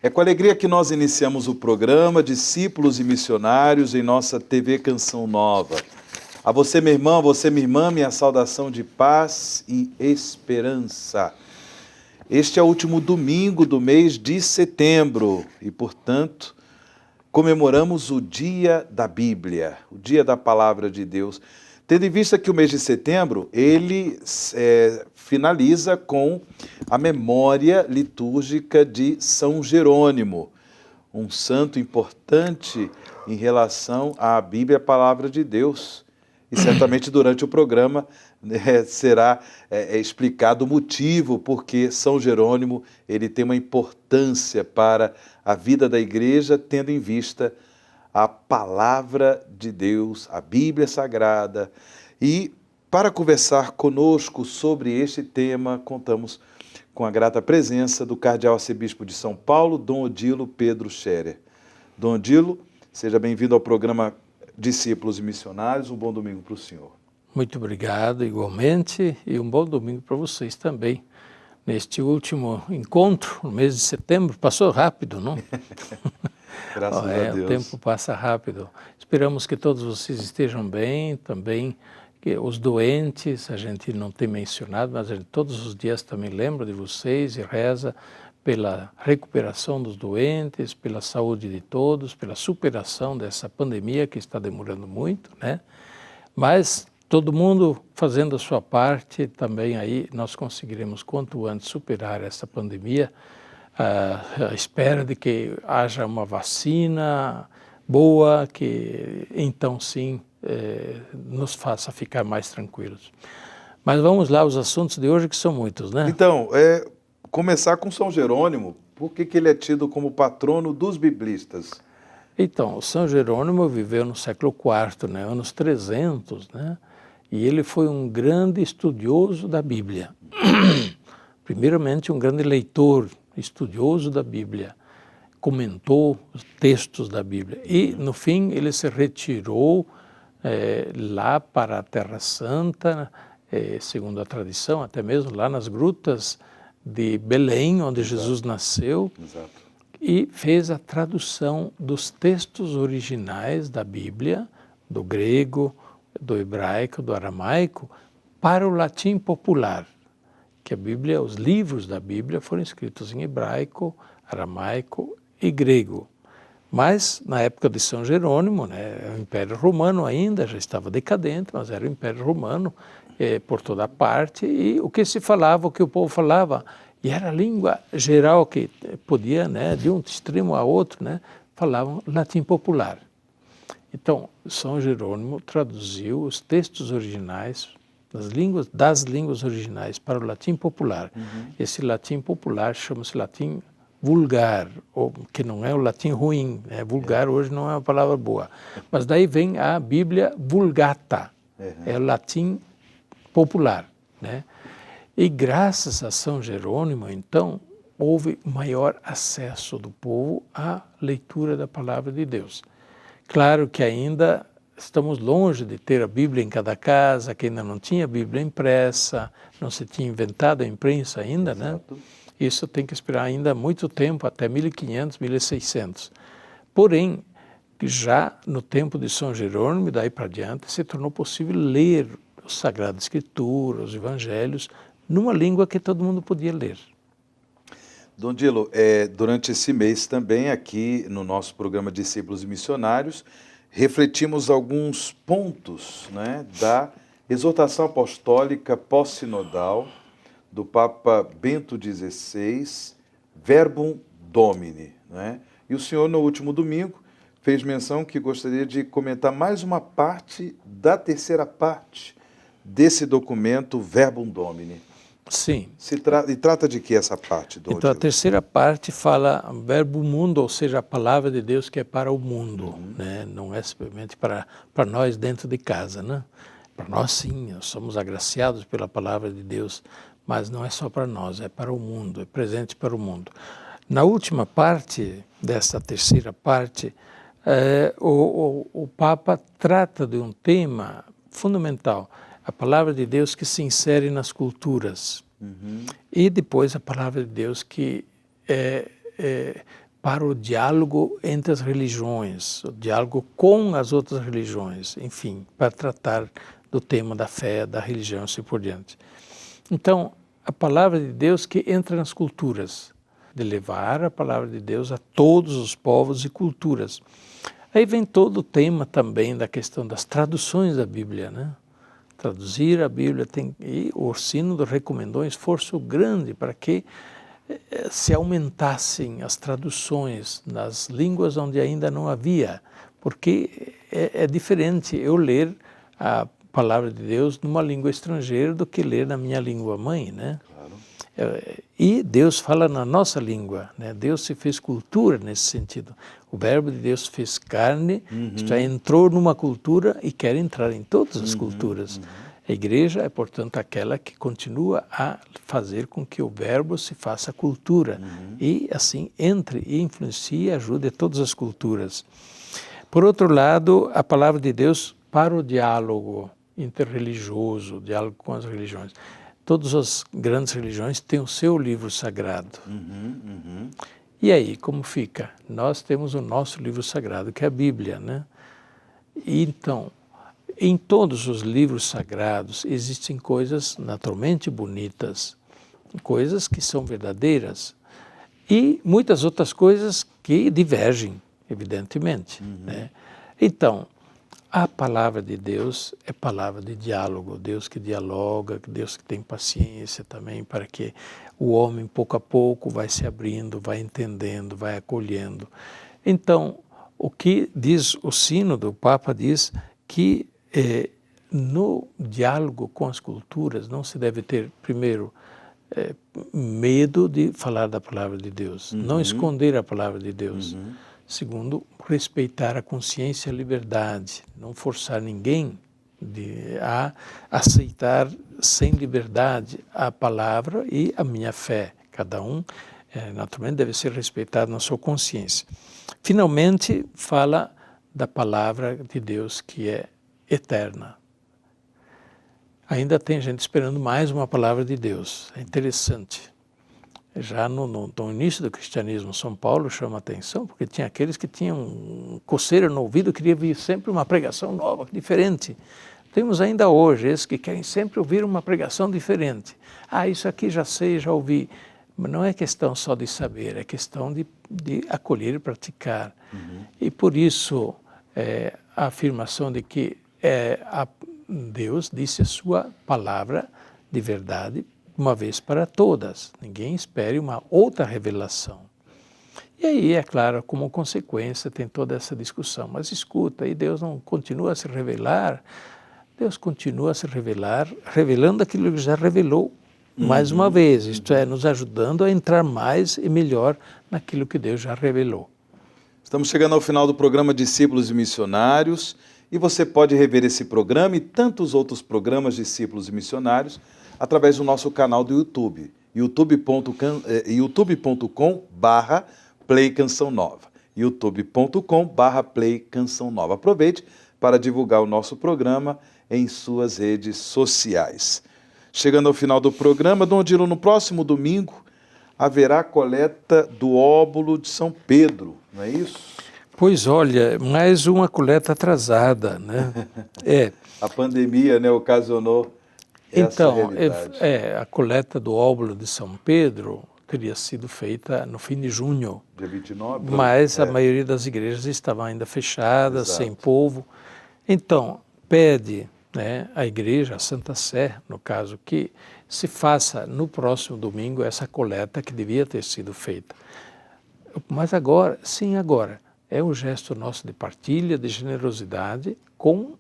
É com alegria que nós iniciamos o programa Discípulos e Missionários em nossa TV Canção Nova. A você, meu irmão, a você, minha irmã, minha saudação de paz e esperança. Este é o último domingo do mês de setembro e, portanto, comemoramos o Dia da Bíblia, o Dia da Palavra de Deus. Tendo em vista que o mês de setembro, ele finaliza com a memória litúrgica de São Jerônimo, um santo importante em relação à Bíblia, a Palavra de Deus. E certamente durante o programa será explicado o motivo porque São Jerônimo ele tem uma importância para a vida da igreja, tendo em vista a Palavra de Deus, a Bíblia Sagrada. E para conversar conosco sobre este tema, contamos com a grata presença do Cardeal Arcebispo de São Paulo, Dom Odilo Pedro Scherer. Dom Odilo, seja bem-vindo ao programa Discípulos e Missionários. Um bom domingo para o senhor. Muito obrigado, igualmente, e um bom domingo para vocês também. Neste último encontro, no mês de setembro, passou rápido, não? Graças a Deus. O tempo passa rápido. Esperamos que todos vocês estejam bem, também que os doentes, a gente não tem mencionado, mas a gente todos os dias também lembra de vocês e reza pela recuperação dos doentes, pela saúde de todos, pela superação dessa pandemia que está demorando muito, né? Mas todo mundo fazendo a sua parte, também aí nós conseguiremos quanto antes superar essa pandemia, à espera de que haja uma vacina boa, que então sim nos faça ficar mais tranquilos. Mas vamos lá, os assuntos de hoje que são muitos, né? Então, começar com São Jerônimo, por que ele é tido como patrono dos biblistas? Então, São Jerônimo viveu no século IV, né, anos 300, né? E ele foi um grande estudioso da Bíblia. Primeiramente, um grande leitor, estudioso da Bíblia. Comentou os textos da Bíblia. E, no fim, ele se retirou lá para a Terra Santa, segundo a tradição, até mesmo lá nas grutas de Belém, onde Exato. Jesus nasceu. Exato. E fez a tradução dos textos originais da Bíblia, do grego, do hebraico, do aramaico, para o latim popular, que a Bíblia, os livros da Bíblia foram escritos em hebraico, aramaico e grego. Mas, na época de São Jerônimo, né, o Império Romano ainda já estava decadente, mas era o Império Romano por toda parte, e o que se falava, o que o povo falava, e era a língua geral que podia, né, de um extremo a outro, né, falavam latim popular. Então, São Jerônimo traduziu os textos originais das línguas originais para o latim popular. Esse latim popular chama-se latim vulgar, ou, que não é o latim ruim, né? Vulgar hoje não é uma palavra boa. Mas daí vem a Bíblia Vulgata, é o latim popular, né? E graças a São Jerônimo, então, houve maior acesso do povo à leitura da Palavra de Deus. Claro que ainda estamos longe de ter a Bíblia em cada casa, que ainda não tinha Bíblia impressa, não se tinha inventado a imprensa ainda, Exato. né? Isso tem que esperar ainda muito tempo, até 1500, 1600. Porém, já no tempo de São Jerônimo e daí para diante, se tornou possível ler a Sagrada Escritura, os Evangelhos, numa língua que todo mundo podia ler. Dom Odilo, durante esse mês também aqui no nosso programa Discípulos e Missionários, refletimos alguns pontos, né, da exortação apostólica pós-sinodal do Papa Bento XVI, Verbum Domini, né? E o senhor, no último domingo, fez menção que gostaria de comentar mais uma parte da terceira parte desse documento Verbum Domini. Sim. E trata de que essa parte, Dom Então, a Odilo? terceira parte fala verbo mundo, ou seja, a palavra de Deus que é para o mundo, né? Não é simplesmente para nós dentro de casa, né? Para nós, sim, nós somos agraciados pela palavra de Deus, mas não é só para nós, é para o mundo, é presente para o mundo. Na última parte dessa terceira parte, o Papa trata de um tema fundamental, a palavra de Deus que se insere nas culturas. E depois a palavra de Deus que para o diálogo entre as religiões, o diálogo com as outras religiões, enfim, para tratar do tema da fé, da religião, assim por diante. Então, a palavra de Deus que entra nas culturas, de levar a palavra de Deus a todos os povos e culturas. Aí vem todo o tema também da questão das traduções da Bíblia, né? Traduzir a Bíblia, e o Sínodo recomendou um esforço grande para que se aumentassem as traduções nas línguas onde ainda não havia, porque é diferente eu ler a palavra de Deus numa língua estrangeira do que ler na minha língua mãe, né? E Deus fala na nossa língua, né? Deus se fez cultura nesse sentido. O verbo de Deus fez carne, já entrou numa cultura e quer entrar em todas as culturas. A igreja é, portanto, aquela que continua a fazer com que o verbo se faça cultura e, assim, entre e influencie e ajude todas as culturas. Por outro lado, a palavra de Deus para o diálogo interreligioso, diálogo com as religiões. Todas as grandes religiões têm o seu livro sagrado. E aí, como fica? Nós temos o nosso livro sagrado, que é a Bíblia, né? E então, em todos os livros sagrados existem coisas naturalmente bonitas, coisas que são verdadeiras e muitas outras coisas que divergem, evidentemente, né? Então, a palavra de Deus é palavra de diálogo, Deus que dialoga, Deus que tem paciência também para que o homem pouco a pouco vai se abrindo, vai entendendo, vai acolhendo. Então, o que diz o Sínodo, o Papa diz que no diálogo com as culturas não se deve ter, primeiro, medo de falar da palavra de Deus, não esconder a palavra de Deus. Segundo, respeitar a consciência e a liberdade, não forçar ninguém a aceitar sem liberdade a palavra e a minha fé. Cada um, naturalmente, deve ser respeitado na sua consciência. Finalmente, fala da palavra de Deus que é eterna. Ainda tem gente esperando mais uma palavra de Deus. É interessante. Já no início do cristianismo, São Paulo chama atenção, porque tinha aqueles que tinham coceira no ouvido, queria ouvir sempre uma pregação nova, diferente. Temos ainda hoje esses que querem sempre ouvir uma pregação diferente. Isso aqui já sei, já ouvi. Mas não é questão só de saber, é questão de acolher e praticar. E por isso, a afirmação de que Deus disse a sua palavra de verdade uma vez para todas. Ninguém espere uma outra revelação. E aí, é claro, como consequência tem toda essa discussão. Mas escuta, e Deus não continua a se revelar? Deus continua a se revelar, revelando aquilo que já revelou mais uma vez. Isto é, nos ajudando a entrar mais e melhor naquilo que Deus já revelou. Estamos chegando ao final do programa Discípulos e Missionários. E você pode rever esse programa e tantos outros programas Discípulos e Missionários através do nosso canal do YouTube, youtube.com/Play Canção Nova, youtube.com/Play Canção Nova. Aproveite para divulgar o nosso programa em suas redes sociais. Chegando ao final do programa, Dom Odilo, no próximo domingo haverá coleta do óbolo de São Pedro, não é isso? Pois olha, mais uma coleta atrasada, né? A pandemia, né, ocasionou essa realidade. A coleta do óbolo de São Pedro teria sido feita no fim de junho. Dia 29? Mas a maioria das igrejas estavam ainda fechadas, sem povo. Então, pede, né, a igreja, a Santa Sé, no caso, que se faça no próximo domingo essa coleta que devia ter sido feita. Mas agora, é um gesto nosso de partilha, de generosidade com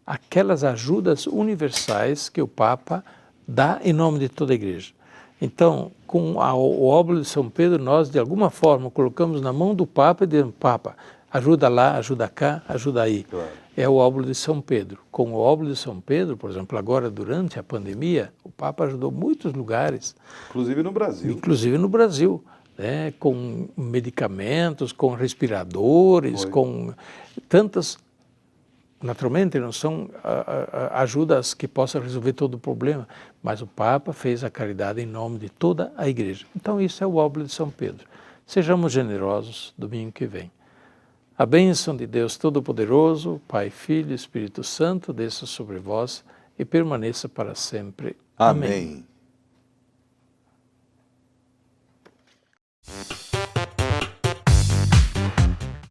aquelas ajudas universais que o Papa dá em nome de toda a Igreja. Então, com o óbolo de São Pedro, nós, de alguma forma, colocamos na mão do Papa e dizemos: Papa, ajuda lá, ajuda cá, ajuda aí. Claro. É o óbolo de São Pedro. Com o óbolo de São Pedro, por exemplo, agora durante a pandemia, o Papa ajudou muitos lugares. Inclusive no Brasil. Inclusive no Brasil. Né, com medicamentos, com respiradores, com tantas, naturalmente não são ajudas que possam resolver todo o problema, mas o Papa fez a caridade em nome de toda a Igreja. Então isso é o óbolo de São Pedro. Sejamos generosos domingo que vem. A bênção de Deus Todo-Poderoso, Pai, Filho e Espírito Santo, desça sobre vós e permaneça para sempre. Amém.